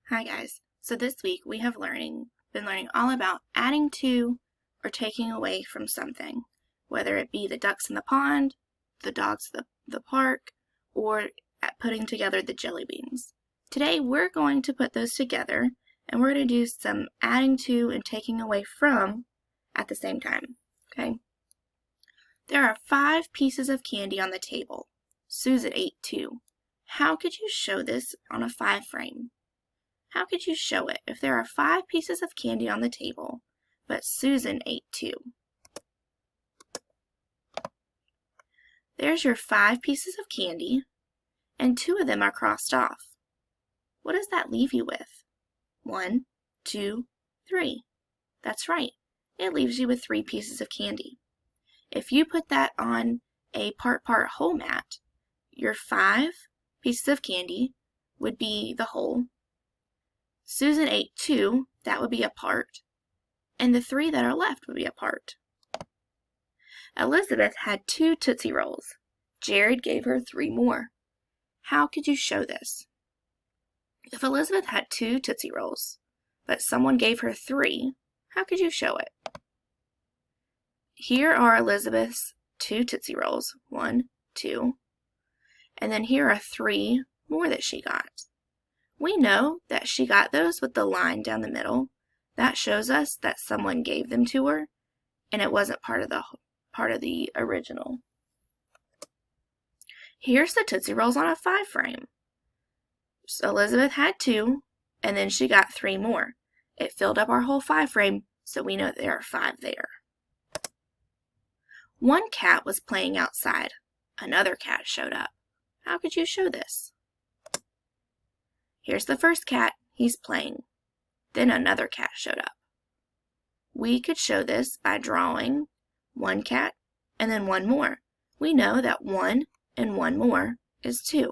Hi guys. So this week we have been learning all about adding to or taking away from something, whether it be the ducks in the pond, the dogs at the park, or putting together the jelly beans. Today we're going to put those together and we're going to do some adding to and taking away from at the same time. Okay? There are 5 pieces of candy on the table. Susan ate 2. How could you show this on a 5 frame? How could you show it if there are 5 pieces of candy on the table, but Susan ate 2? There's your 5 pieces of candy, and 2 of them are crossed off. What does that leave you with? 1, 2, 3. That's right. It leaves you with 3 pieces of candy. If you put that on a part whole mat, your 5 pieces of candy would be the whole. Susan ate 2, that would be a part, and the 3 that are left would be a part. Elizabeth had 2 Tootsie Rolls. Jared gave her 3 more. How could you show this? If Elizabeth had 2 Tootsie Rolls, but someone gave her 3, how could you show it? Here are Elizabeth's 2 Tootsie Rolls, 1, 2, and then here are 3 more that she got. We know that she got those with the line down the middle. That shows us that someone gave them to her, and it wasn't part of the original. Here's the Tootsie Rolls on a 5 frame. So Elizabeth had 2, and then she got 3 more. It filled up our whole 5 frame, so we know that there are 5 there. One cat was playing outside. Another cat showed up. How could you show this? Here's the first cat. He's playing. Then another cat showed up. We could show this by drawing 1 cat and then 1 more. We know that 1 and 1 more is 2.